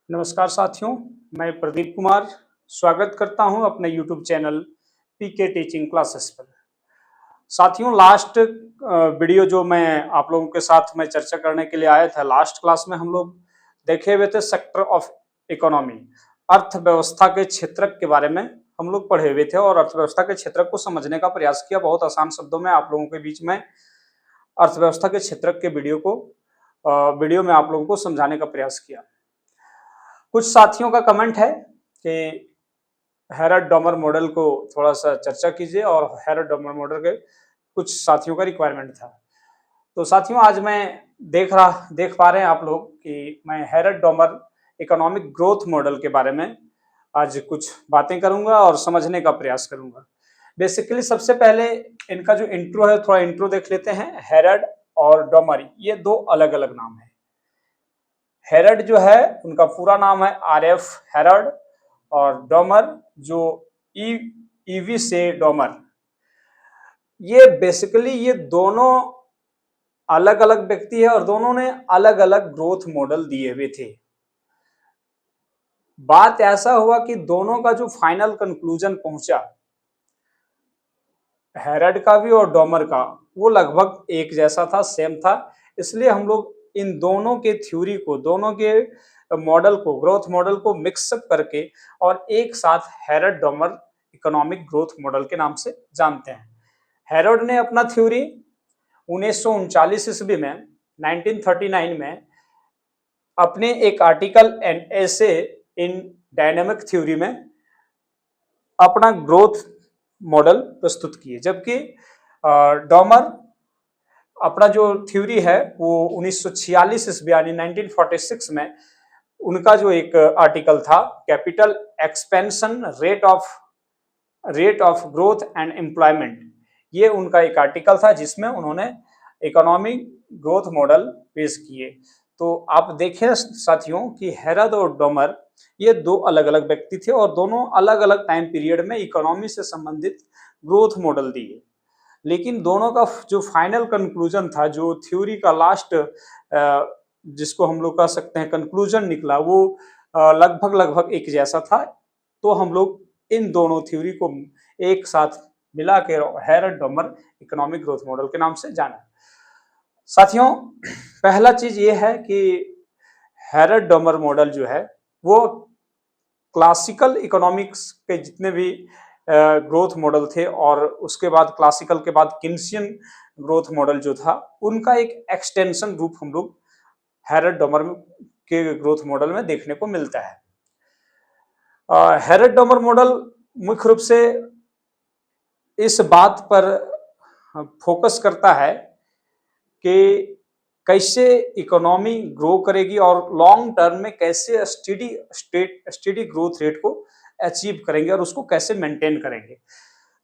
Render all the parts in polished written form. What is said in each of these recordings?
नमस्कार साथियों, मैं प्रदीप कुमार स्वागत करता हूं अपने YouTube channel PK teaching classes पर। साथियों, लास्ट वीडियो जो मैं आप लोगों के साथ में चर्चा करने के लिए आया था, लास्ट क्लास में हम लोग देखे हुए थे सेक्टर ऑफ इकोनॉमी, अर्थव्यवस्था के क्षेत्रक के बारे में हम लोग पढ़े हुए थे और अर्थव्यवस्था के क्षेत्रक को समझने का प्रयास किया। बहुत आसान शब्दों में आप लोगों के बीच में अर्थव्यवस्था के क्षेत्रक के वीडियो में आप लोगों को समझाने का प्रयास किया। कुछ साथियों का कमेंट है कि हैरड डॉमर मॉडल को थोड़ा सा चर्चा कीजिए और हैरड डॉमर मॉडल के कुछ साथियों का रिक्वायरमेंट था। तो साथियों, आज मैं देख पा रहे हैं आप लोग कि मैं हैरड डॉमर इकोनॉमिक ग्रोथ मॉडल के बारे में आज कुछ बातें करूंगा और समझने का प्रयास करूंगा। बेसिकली सबसे पहले इनका जो इंट्रो है, थोड़ा इंट्रो देख लेते हैं। हैरड और डॉमर ये दो अलग अलग नाम है। हैरड जो है उनका पूरा नाम है RF हैरड, और डॉमर जो ईवी से डॉमर, ये बेसिकली ये दोनों अलग अलग व्यक्ति है और दोनों ने अलग अलग ग्रोथ मॉडल दिए हुए थे। बात ऐसा हुआ कि दोनों का जो फाइनल कंक्लूजन पहुंचा, हैरड का भी और डॉमर का, वो लगभग एक जैसा था, सेम था। इसलिए हम लोग इन दोनों के थ्योरी को, दोनों के मॉडल को, ग्रोथ मॉडल को मिक्सअप करके और एक साथ हैरड डॉमर इकोनॉमिक ग्रोथ मॉडल के नाम से जानते हैं। हैरड ने अपना थ्योरी 1939 ईस्वी में, 1939 में अपने एक article and essay in dynamic theory में अपना ग्रोथ मॉडल प्रस्तुत किए, जबकि डॉमर अपना जो थ्योरी है वो 1946 ईस्वी यानी 1946 में उनका जो एक आर्टिकल था, capital expansion rate of growth and employment, ये उनका एक आर्टिकल था जिसमें उन्होंने इकोनॉमिक ग्रोथ मॉडल पेश किए। तो आप देखें साथियों कि हैरड और डॉमर ये दो अलग अलग व्यक्ति थे और दोनों अलग अलग टाइम पीरियड में इकोनॉमी से संबंधित ग्रोथ मॉडल दिए। लेकिन दोनों का जो फाइनल कंक्लूजन था, जो थ्योरी का लास्ट जिसको हम लोग कह सकते हैं कंक्लूजन निकला, वो लगभग एक जैसा था। तो हम लोग इन दोनों थ्योरी को एक साथ मिला के हैरड डॉमर इकोनॉमिक ग्रोथ मॉडल के नाम से जाना। साथियों, पहला चीज ये है कि हैरड डॉमर मॉडल जो है वो क्लासिकल इकोनॉमिक्स के जितने भी ग्रोथ मॉडल थे और उसके बाद क्लासिकल के बाद किन्सियन ग्रोथ मॉडल जो था, उनका एक एक्सटेंशन रूप हम लोग हैरड डॉमर के ग्रोथ मॉडल में देखने को मिलता है। हैरड डॉमर मॉडल मुख्य रूप से इस बात पर फोकस करता है कि कैसे इकोनॉमी ग्रो करेगी और लॉन्ग टर्म में कैसे स्टेडी ग्रोथ रेट को अचीव करेंगे और उसको कैसे मेंटेन करेंगे।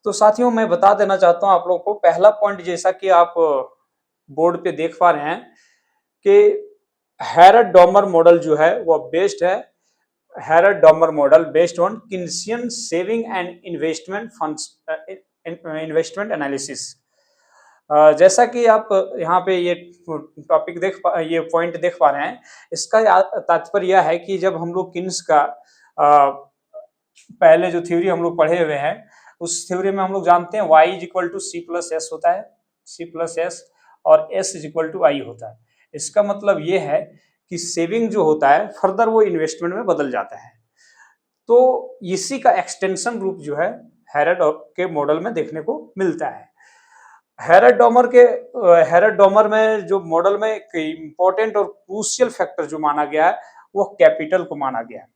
तो साथियों, मैं बता देना चाहता हूं आप लोगों को, पहला पॉइंट जैसा कि आप बोर्ड पे देख पा रहे हैं कि हैरड डॉमर मॉडल जो है वो बेस्ड है, Harrod Domar model based on Keynesian saving and investment funds investment analysis. जैसा कि आप यहाँ पे ये टॉपिक ये पॉइंट देख पा रहे हैं, इसका तात्पर्य यह है कि जब हम लोग किन्स का पहले जो थ्योरी हम लोग पढ़े हुए हैं, उस थ्योरी में हम लोग जानते हैं y is equal to C plus S होता है, सी प्लस एस, और s is equal to I होता है। इसका मतलब ये है कि सेविंग जो होता है फर्दर वो इन्वेस्टमेंट में बदल जाता है। तो इसी का एक्सटेंशन रूप जो है हैरड के मॉडल में देखने को मिलता है। हैरड डॉमर में जो मॉडल में एक इंपॉर्टेंट और क्रूशियल फैक्टर जो माना गया है वो कैपिटल को माना गया है।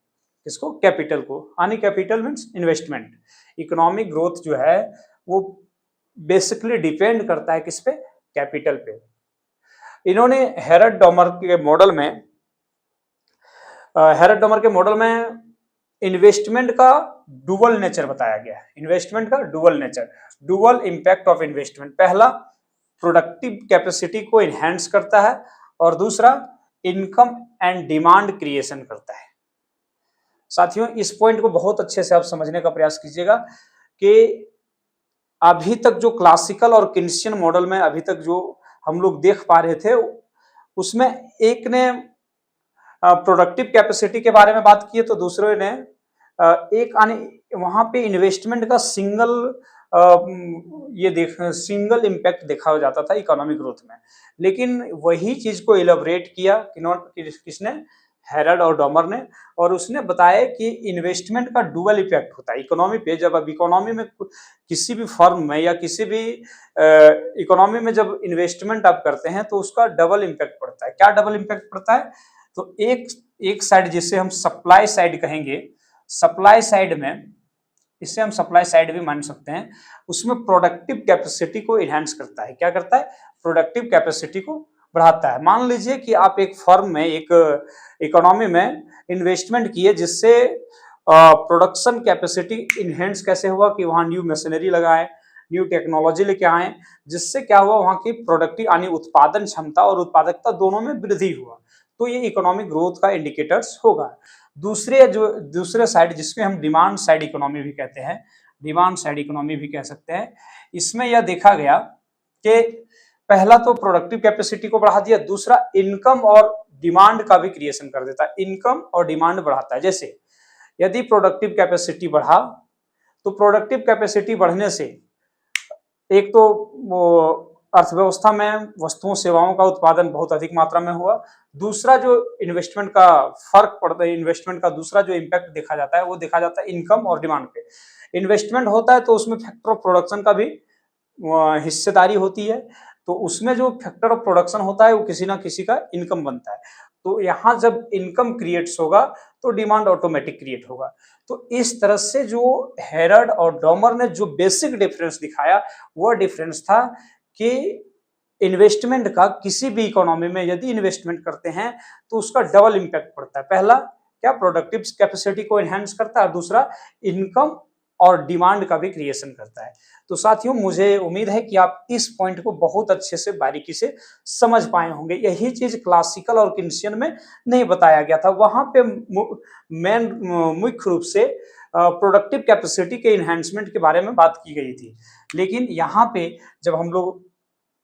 किसको? कैपिटल को। यानी capital means investment. Economic growth जो है वो बेसिकली डिपेंड करता है किस पे? कैपिटल पे। इन्होंने हैरड डॉमर के मॉडल में इन्वेस्टमेंट का डुअल नेचर बताया गया है। इन्वेस्टमेंट का dual nature, dual impact of investment. पहला, प्रोडक्टिव कैपेसिटी को इनहेंस करता है और दूसरा, इनकम एंड डिमांड क्रिएशन करता है। साथियों, इस पॉइंट को बहुत अच्छे से आप समझने का प्रयास कीजिएगा कि अभी तक जो क्लासिकल और किन्सियन मॉडल में अभी तक जो हम लोग देख पा रहे थे, उसमें एक ने प्रोडक्टिव कैपेसिटी के बारे में बात की है तो दूसरे ने एक आने वहां पे इन्वेस्टमेंट का सिंगल इम्पैक्ट देखा जाता था इकोनॉमिक ग्रोथ में, लेकिन वही चीज को इलेबोरेट किया किसने, हेरल्ड और डॉमर ने, और उसने बताया कि इन्वेस्टमेंट का डुअल इफेक्ट होता है इकोनॉमी पे। जब अब इकोनॉमी में किसी भी फर्म में या किसी भी इकोनॉमी में जब इन्वेस्टमेंट आप करते हैं तो उसका डबल इम्पैक्ट पड़ता है। क्या डबल इम्पैक्ट पड़ता है? तो एक साइड जिसे हम सप्लाई साइड कहेंगे, सप्लाई साइड में, इससे हम सप्लाई साइड भी मान सकते हैं, उसमें प्रोडक्टिव कैपेसिटी को इनहेंस करता है। क्या करता है? प्रोडक्टिव कैपेसिटी को बढ़ाता है। मान लीजिए कि आप एक फर्म में, एक इकोनॉमी में इन्वेस्टमेंट किए जिससे प्रोडक्शन कैपेसिटी इनहेंस कैसे हुआ कि वहां न्यू मशीनरी लगाए, न्यू टेक्नोलॉजी लेके आए, जिससे क्या हुआ, वहां की प्रोडक्टिव यानी उत्पादन क्षमता और उत्पादकता दोनों में वृद्धि हुआ। तो ये इकोनॉमिक ग्रोथ का इंडिकेटर्स होगा। दूसरे साइड जिसमें हम डिमांड साइड इकोनॉमी भी कहते हैं, डिमांड साइड इकोनॉमी भी कह सकते हैं, इसमें यह देखा गया कि पहला तो प्रोडक्टिव कैपेसिटी को बढ़ा दिया, दूसरा इनकम और डिमांड का भी क्रिएशन कर देता है, इनकम और डिमांड बढ़ाता है। जैसे यदि प्रोडक्टिव कैपेसिटी बढ़ा तो प्रोडक्टिव कैपेसिटी बढ़ने से एक तो वो अर्थव्यवस्था में वस्तुओं सेवाओं का उत्पादन बहुत अधिक मात्रा में हुआ। दूसरा जो इन्वेस्टमेंट का फर्क पड़ता है, इन्वेस्टमेंट का दूसरा जो इम्पैक्ट देखा जाता है वो देखा जाता है इनकम और डिमांड पे। इन्वेस्टमेंट होता है तो उसमें फैक्टर ऑफ प्रोडक्शन का भी हिस्सेदारी होती है, तो उसमें जो फैक्टर ऑफ प्रोडक्शन होता है वो किसी ना किसी का इनकम बनता है। तो यहाँ जब इनकम क्रिएट्स होगा तो डिमांड ऑटोमेटिक क्रिएट होगा। तो इस तरह से जो हेरल्ड और डॉमर ने जो बेसिक डिफरेंस दिखाया वो डिफरेंस था कि इन्वेस्टमेंट का किसी भी इकोनॉमी में यदि इन्वेस्टमेंट करते हैं तो उसका डबल इम्पैक्ट पड़ता है। पहला क्या, प्रोडक्टिव कैपेसिटी को एनहांस करता है, और दूसरा इनकम और डिमांड का भी क्रिएशन करता है। तो साथियों, मुझे उम्मीद है कि आप इस पॉइंट को बहुत अच्छे से बारीकी से समझ पाए होंगे। यही चीज क्लासिकल और किन्सियन में नहीं बताया गया था। वहां पे मुख्य रूप से प्रोडक्टिव कैपेसिटी के इन्हांसमेंट के बारे में बात की गई थी, लेकिन यहाँ पे जब हम लोग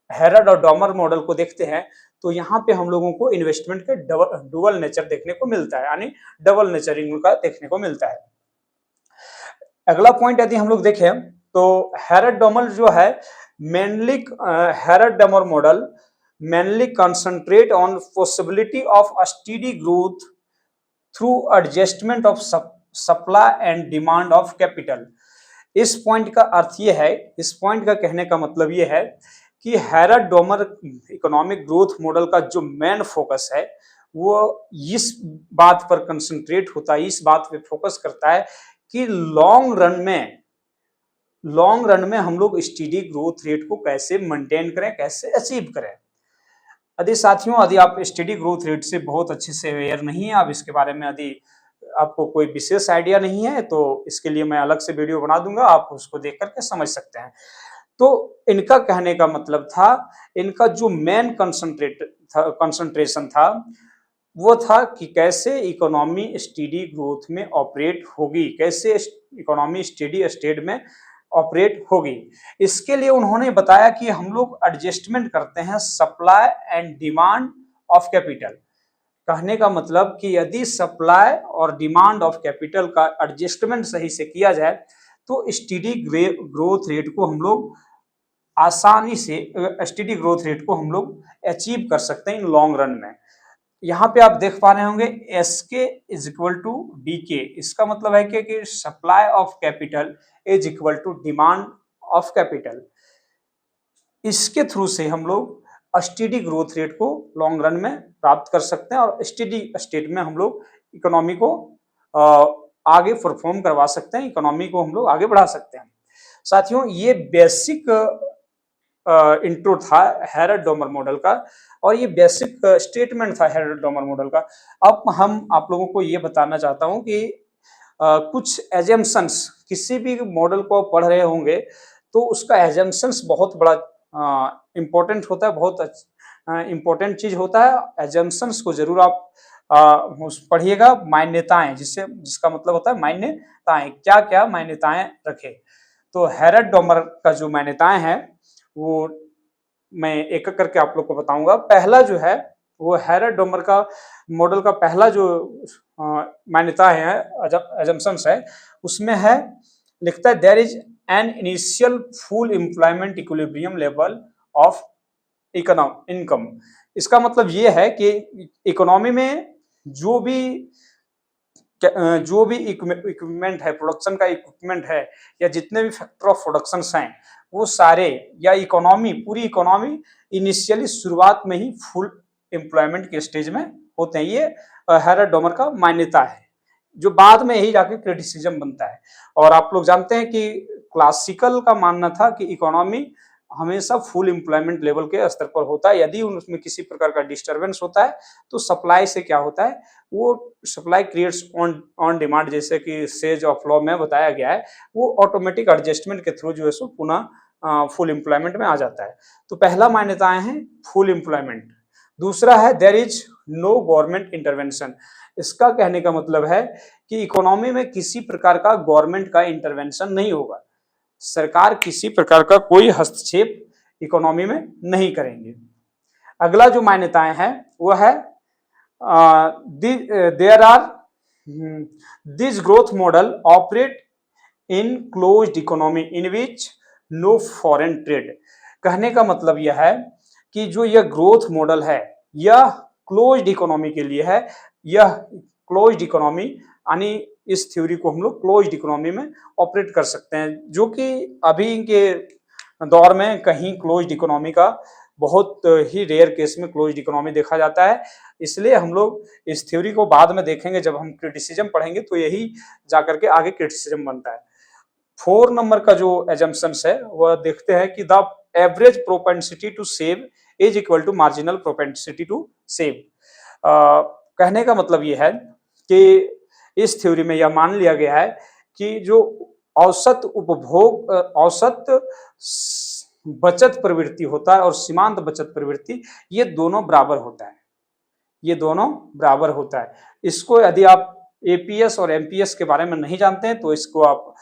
हेरल्ड और डॉमर मॉडल को देखते हैं तो यहाँ पे हम लोगों को इन्वेस्टमेंट के डुअल नेचर देखने को मिलता है, यानी डबल नेचरिंग का देखने को मिलता है। अगला पॉइंट यदि हम लोग देखें तो हेरल्ड डॉमर जो है mainly, Harrod Domar model mainly concentrate on possibility of a steady growth through adjustment of supply and demand of capital. इस पॉइंट का अर्थ ये है, इस पॉइंट का कहने का मतलब ये है कि Harrod Domar economic growth model का जो मेन फोकस है वो इस बात पर कंसंट्रेट होता है, इस बात पे फोकस करता है कि लॉन्ग रन में हम लोग स्टेडी ग्रोथ रेट को कैसे मेंटेन करें, कैसे अचीव करें। यदि साथियों, यदि आप स्टेडी ग्रोथ रेट से बहुत अच्छे से अवेयर नहीं है, आप इसके बारे में यदि आपको कोई विशेष आइडिया नहीं है तो इसके लिए मैं अलग से वीडियो बना दूंगा, आप उसको देख करके समझ सकते हैं। तो इनका कहने का मतलब था, इनका जो मेन कंसंट्रेशन था वो था कि कैसे इकोनॉमी स्टेडी ग्रोथ में ऑपरेट होगी, कैसे इकोनॉमी स्टेडी स्टेट में ऑपरेट होगी। इसके लिए उन्होंने बताया कि हम लोग एडजस्टमेंट करते हैं supply and demand of capital. कहने का मतलब कि यदि सप्लाई और डिमांड ऑफ कैपिटल का एडजस्टमेंट सही से किया जाए तो स्टेडी ग्रोथ रेट को हम लोग आसानी से, स्टेडी ग्रोथ रेट को हम लोग अचीव कर सकते हैं इन लॉन्ग रन में। यहाँ पे आप देख पा रहे होंगे एस के इज इक्वल टू डी के। इसका मतलब है कि supply of capital is equal to demand of capital. इसके थ्रू से हम लोग स्टेडी ग्रोथ रेट को लॉन्ग रन में प्राप्त कर सकते हैं और स्टेडी स्टेट में हम लोग इकोनॉमी को आगे परफॉर्म करवा सकते हैं, इकोनॉमी को हम लोग आगे बढ़ा सकते हैं। साथियों, ये बेसिक इंट्रो था हेरल्ड डॉमर मॉडल का, और ये बेसिक स्टेटमेंट था हेरल्ड डॉमर मॉडल का। अब हम आप लोगों को ये बताना चाहता हूं कि कुछ एजम्पशंस, किसी भी मॉडल को पढ़ रहे होंगे तो उसका एजम्पशंस बहुत बड़ा इंपॉर्टेंट होता है, बहुत इंपॉर्टेंट चीज होता है। एजम्पशंस को जरूर आप पढ़िएगा। मान्यताएं, जिसका मतलब होता है मान्यताएं, क्या क्या मान्यताएं रखे। तो हेरल्ड डॉमर का जो मान्यताएं हैं वो मैं एक एक करके आप लोग को बताऊंगा। पहला जो है वो हैरर डोमर का मॉडल का पहला जो मान्यता है, अजम्पशंस है, उसमें है, लिखता है there is an initial full employment equilibrium level of income. इसका मतलब ये है कि इकोनॉमी में जो भी इक्विपमेंट है, प्रोडक्शन का इक्विपमेंट है, या जितने भी फैक्टर ऑफ प्रोडक्शन हैं, वो सारे, या इकोनॉमी, पूरी इकोनॉमी इनिशियली शुरुआत में ही फुल एम्प्लॉयमेंट के स्टेज में होते हैं। ये हैरर डोमर का मान्यता है, जो बाद में ही जाके क्रिटिसिज्म बनता है। और आप लोग जानते हैं कि क्लासिकल का मानना था कि इकोनॉमी हमेशा फुल एम्प्लॉयमेंट लेवल के स्तर पर होता है। यदि उसमें किसी प्रकार का डिस्टरबेंस होता है तो सप्लाई से क्या होता है, वो सप्लाई क्रिएट्स ऑन डिमांड, जैसे कि सेज ऑफ लॉ में बताया गया है, वो ऑटोमेटिक एडजस्टमेंट के थ्रू जो है सो पुनः फुल एम्प्लॉयमेंट में आ जाता है। तो पहला मान्यताएं हैं फुल एम्प्लॉयमेंट। दूसरा है there is no government intervention. इसका कहने का मतलब है कि इकोनॉमी में किसी प्रकार का गवर्नमेंट का इंटरवेंशन नहीं होगा, सरकार किसी प्रकार का कोई हस्तक्षेप इकोनॉमी में नहीं करेंगे। अगला जो मान्यताएं हैं वो है there are this growth model operate in closed economy in which no foreign trade. कहने का मतलब यह है कि जो यह ग्रोथ मॉडल है यह क्लोज्ड इकोनॉमी के लिए है। यह क्लोज्ड इकोनॉमी यानी इस थ्योरी को हम लोग क्लोज्ड इकोनॉमी में ऑपरेट कर सकते हैं, जो कि अभी के दौर में कहीं क्लोज्ड इकोनॉमी का बहुत ही रेयर केस में क्लोज्ड इकोनॉमी देखा जाता है। इसलिए हम लोग इस थ्योरी को बाद में देखेंगे, जब हम क्रिटिसिज्म पढ़ेंगे तो यही जाकर के आगे क्रिटिसिज्म बनता है। 4 नंबर का जो एजम्पशंस है वह देखते हैं कि the average propensity to save is equal to marginal propensity to save. कहने का मतलब यह है कि इस थ्योरी में यह मान लिया गया है कि जो औसत उपभोग, औसत बचत प्रवृत्ति होता है और सीमांत बचत प्रवृत्ति, ये दोनों बराबर होता है, ये दोनों बराबर होता है। इसको यदि आप एपीएस और एमपीएस के बारे में नहीं जानते हैं तो इसको आप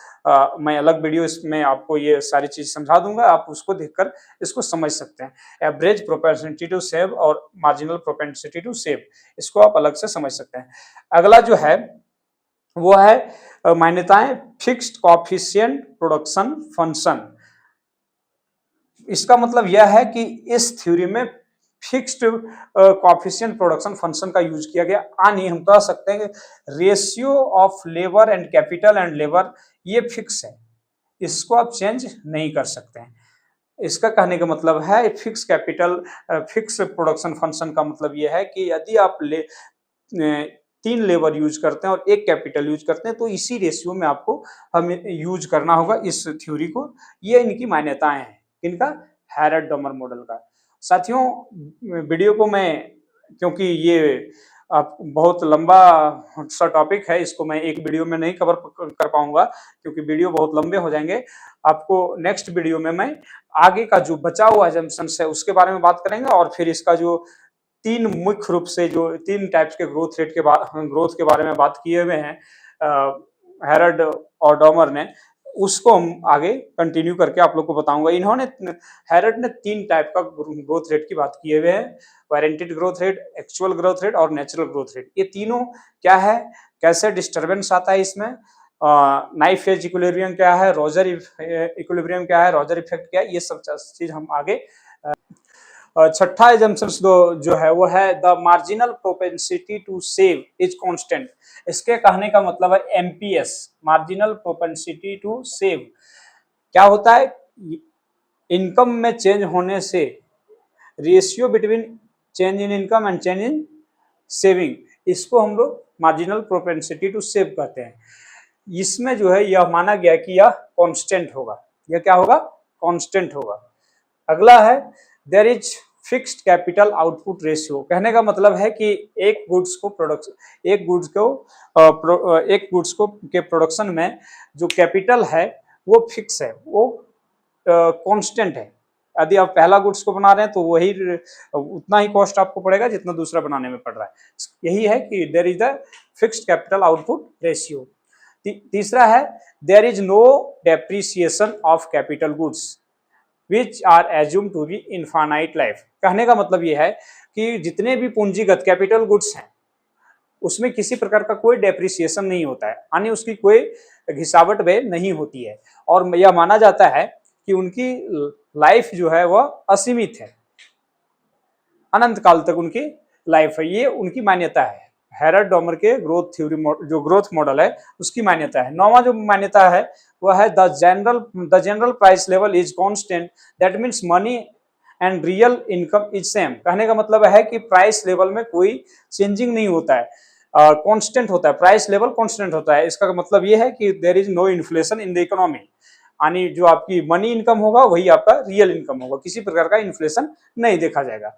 मैं अलग वीडियो इसमें आपको ये सारी चीज समझा दूंगा, आप उसको देखकर इसको समझ सकते हैं। एवरेज प्रोपेंसिटी टू सेव और मार्जिनल प्रोपेंसिटी टू सेव, इसको आप अलग से समझ सकते हैं। अगला जो है वो है मान्यताएं फिक्स्ड कोएफिशिएंट प्रोडक्शन फंक्शन। इसका मतलब यह है कि इस थ्योरी में फिक्स्ड कोएफिशिएंट प्रोडक्शन फंक्शन का यूज किया गया, यानी हम कह सकते हैं कि ratio of labour and capital and labour ये फिक्स है, इसको आप चेंज नहीं कर सकते हैं। इसका कहने का मतलब है fix capital fix production function का मतलब यह है कि यदि आप 3 लेबर यूज करते हैं और 1 कैपिटल यूज करते हैं तो इसी रेशियो में आपको हमें यूज करना होगा इस थ्योरी को। ये इनकी मान्यताएं हैं, इनका हैरर डोमर मॉडल का। साथियों, वीडियो को मैं, क्योंकि ये आप बहुत लंबा सा टॉपिक है, इसको मैं एक वीडियो में नहीं कवर कर पाऊंगा क्योंकि वीडियो बहुत लंबे हो जाएंगे। आपको नेक्स्ट वीडियो में मैं आगे का जो बचा हुआ अजम्पशंस है उसके बारे में बात करेंगे, और फिर इसका जो 3 मुख्य रूप से जो 3 टाइप्स के ग्रोथ के बारे में बात किए हुए हैं हैरड और डोमर ने, उसको हम आगे कंटिन्यू करके आप लोग को बताऊंगा। इन्होंने, हैरड ने 3 टाइप का ग्रोथ रेट की बात किए हुए हैं, warranted growth rate, actual growth rate और नेचुरल ग्रोथ रेट। ये तीनों क्या है, कैसे डिस्टर्बेंस आता है इसमें, नाइफ एज इक्विलिब्रियम क्या है, रोजर इक्विलिब्रियम क्या है, रोजर इफेक्ट क्या है, ये सब चीज हम आगे। छठा एजम्पशंस जो है वो है the marginal propensity to save is constant. इसके कहने का मतलब है MPS, marginal propensity to save. क्या होता है, इनकम में चेंज होने से ratio between change in income and change in saving, इसको हम लोग मार्जिनल प्रोपेंसिटी टू सेव कहते हैं। इसमें जो है यह माना गया कि यह कांस्टेंट होगा। यह क्या होगा, कांस्टेंट होगा। अगला है there is fixed capital output ratio. कहने का मतलब है कि एक गुड्स को के प्रोडक्शन में जो कैपिटल है वो फिक्स है, वो कांस्टेंट है। यदि आप पहला गुड्स को बना रहे हैं तो वही उतना ही कॉस्ट आपको पड़ेगा जितना दूसरा बनाने में पड़ रहा है। यही है कि there is the fixed capital output ratio. तीसरा है there is no depreciation of capital goods. which are assumed to be infinite life। कहने का मतलब ये है कि जितने भी पूंजीगत कैपिटल गुड्स हैं उसमें किसी प्रकार का कोई डेप्रिसिएशन नहीं होता है, यानी उसकी कोई घिसावट वे नहीं होती है और यह माना जाता है कि उनकी लाइफ जो है वह असीमित है, अनंत काल तक उनकी लाइफ है, ये उनकी मान्यता है। हेरल्ड डॉमर के ग्रोथ थ्योरी जो ग्रोथ मॉडल है उसकी मान्यता है। नौवां जो मान्यता है वह है the general price level is constant, that means money and real income is same. कहने का मतलब है कि प्राइस लेवल में कोई चेंजिंग नहीं होता है, कांस्टेंट होता है, प्राइस लेवल कांस्टेंट होता है। इसका मतलब यह है कि there is no inflation in the economy, यानी जो आपकी मनी इनकम होगा वही आपका रियल इनकम होगा, किसी प्रकार का इन्फ्लेशन नहीं देखा जाएगा।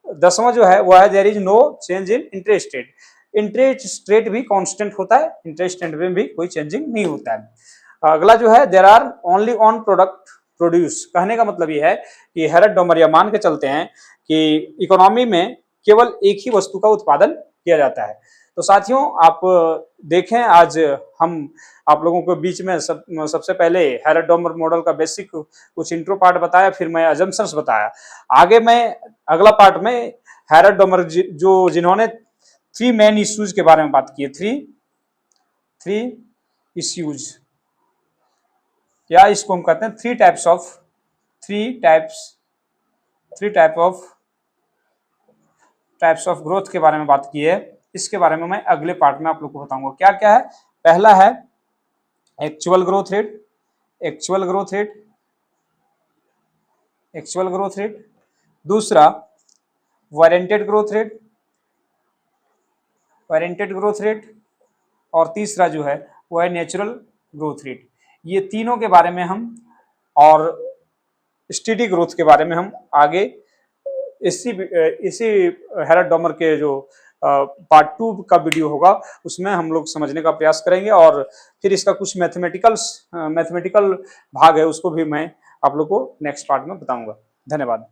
10वां जो है वह है there is no change in interest rate. Interest rate भी कांस्टेंट होता है, इंटरेस्ट रेट में भी कोई चेंजिंग नहीं होता है। अगला जो है there are only one product produce. कहने का मतलब यह है कि हेरल्ड डॉमर यह मान के चलते हैं कि इकोनॉमी में केवल एक ही वस्तु का उत्पादन किया जाता है। तो साथियों आप देखें, आज हम आप लोगों को बीच में सबसे पहले हेरल्ड डॉमर मॉडल का बेसिक कुछ इंट्रो पार्ट बताया, फिर मैं अजम्पशंस बताया। आगे मैं अगला पार्ट में हेरल्ड डॉमर जो जिन्होंने 3 मेन इश्यूज के बारे में बात की है, थ्री इश्यूज, या इसको हम कहते हैं थ्री टाइप्स ऑफ ग्रोथ के बारे में बात की है। इसके बारे में मैं अगले पार्ट में आप लोग को बताऊंगा क्या क्या है। पहला है एक्चुअल ग्रोथ रेट, दूसरा वारंटेड ग्रोथ रेट, और तीसरा जो है वो है नेचुरल ग्रोथ रेट। ये तीनों के बारे में हम, और स्टेडी ग्रोथ के बारे में हम आगे इसी हेरल्ड डॉमर के जो पार्ट 2 का वीडियो होगा उसमें हम लोग समझने का प्रयास करेंगे, और फिर इसका कुछ मैथमेटिकल भाग है उसको भी मैं आप लोग को नेक्स्ट पार्ट में बताऊंगा। धन्यवाद।